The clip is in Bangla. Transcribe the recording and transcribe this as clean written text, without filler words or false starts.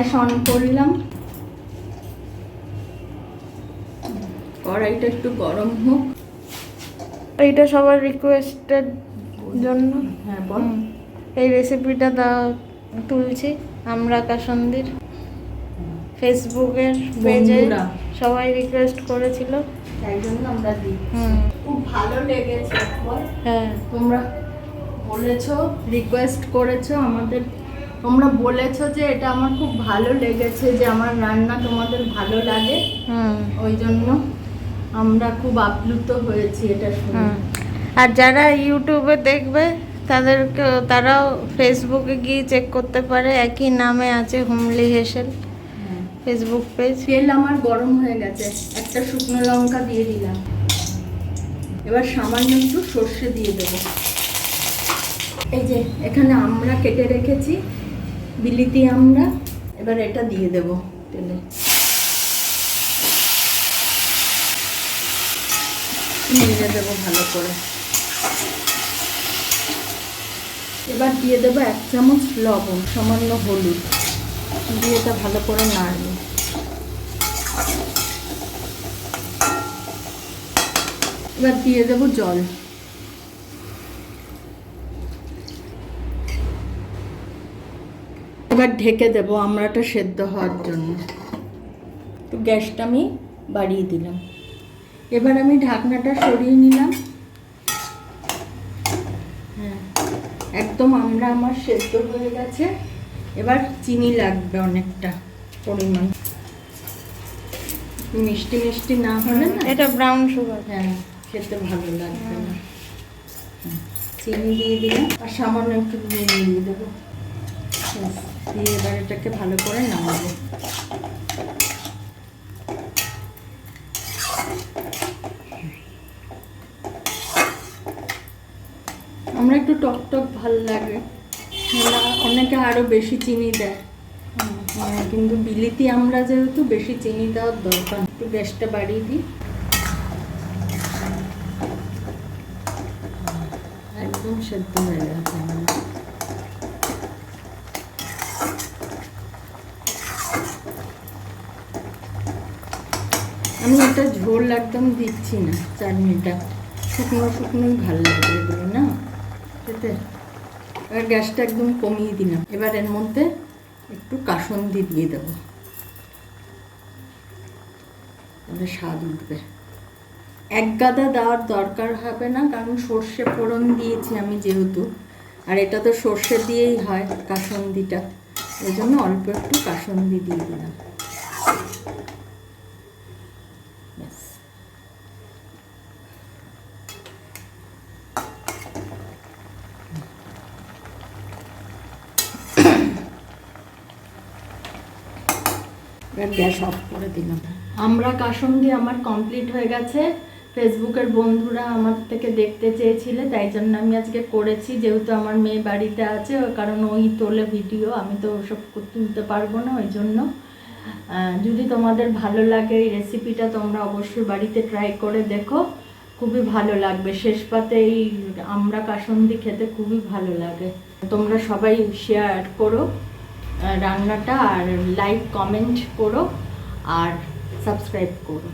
গ্যাস অন করলাম, কড়াইটা একটু গরম হোক। এইটা সবার রিকোয়েস্টের জন্য হ্যাঁ বল। এই রেসিপিটা তুলছি আমরা কাসন্দির ফেসবুকের পেজে বন্ধুরা সবাই রিকোয়েস্ট করেছিল, তাই জন্য আমরা দিই। খুব ভালো লেগেছে বল। হ্যাঁ তোমরা বলেছো, রিকোয়েস্ট করেছো আমাদের, তোমরা বলেছো যে এটা আমার খুব ভালো লেগেছে, যে আমার রান্না তোমাদের ভালো লাগে, ওই জন্য আমরা খুব আপ্লুত হয়েছি এটা শুনে। আর যারা ইউটিউবে দেখবে তারাও ফেসবুকে গিয়ে চেক করতে পারে, একই নামে আছে হুমলি হেসেল ফেসবুক পেজ। তেল আমার গরম হয়ে গেছে, একটা শুকনো লঙ্কা দিয়ে দিলাম, এবার সামান্য একটু সর্ষে দিয়ে দেবো। এই যে এখানে আমরা কেটে রেখেছি, বিলিতি আমরা, এবার এটা দিয়ে দেবো তেলে। নেড়ে দেবো ভালো করে। এবার দিয়ে দেবো 1 চামচ লবণ, সামান্য হলুদ দিয়ে এটা ভালো করে নাড়বো। এবার দিয়ে দেবো জল। এবার ঢেকে দেবো আমড়াটা সেদ্ধ হওয়ার জন্য। তো গ্যাসটা আমি বাড়িয়ে দিলাম। এবার আমি ঢাকনাটা সরিয়ে নিলাম। হ্যাঁ, একদম আমড়া আমার সেদ্ধ হয়ে গেছে। এবার চিনি লাগবে অনেকটা পরিমাণ, মিষ্টি মিষ্টি না হলে না, এটা ব্রাউন সুগার, হ্যাঁ খেতে ভালো লাগবে না। চিনি দিয়ে দিলাম আর সামান্য একটু দিয়ে দেবো, দিয়ে এবার এটাকে ভালো করে নামাবো। আমরা একটু টক টক ভাল লাগে, অনেকে আরো বেশি চিনি দেয়, কিন্তু বিলিতি আমরা যেহেতু বেশি চিনি দেওয়ার দরকার। একটু গ্যাসটা বাড়িয়ে দিই। একদম সেদ্ধ হয়ে গেছে আমার। আমি এটা ঝোল একদম দিচ্ছি না, চাটনিটা শুকনো শুকনোই ভালো লাগে এগুলো না খেতে। এবার গ্যাসটা একদম কমিয়ে দিলাম। এবার এর মধ্যে একটু কাসুন্দি দিয়ে দেবো, তাহলে স্বাদ উঠবে। 1 গাদা দেওয়ার দরকার হবে না, কারণ সর্ষে ফোড়ন দিয়েছি আমি যেহেতু, আর এটা তো সর্ষে দিয়েই হয় কাসুন্দিটা, ওই জন্য অল্প একটু কাসুন্দি দিয়ে দিলাম। গ্যাস অফ করে দিলাম। আমরা কাসুন্দি আমার কমপ্লিট হয়ে গেছে। ফেসবুকের বন্ধুরা আমার থেকে দেখতে চেয়েছিলে, তাই জন্য আমি আজকে করেছি, যেহেতু আমার মেয়ে বাড়িতে আছে, কারণ ওই তোলে ভিডিও, আমি তো ওসব তুলতে পারবো না, ওই জন্য। যদি তোমাদের ভালো লাগে এই রেসিপিটা, তোমরা অবশ্যই বাড়িতে ট্রাই করে দেখো, খুবই ভালো লাগবে। শেষ পাতে এই আমরা কাসুন্দি খেতে খুবই ভালো লাগে। তোমরা সবাই শেয়ার করো রান্নাটা, আর লাইক কমেন্ট করো, আর সাবস্ক্রাইব করো।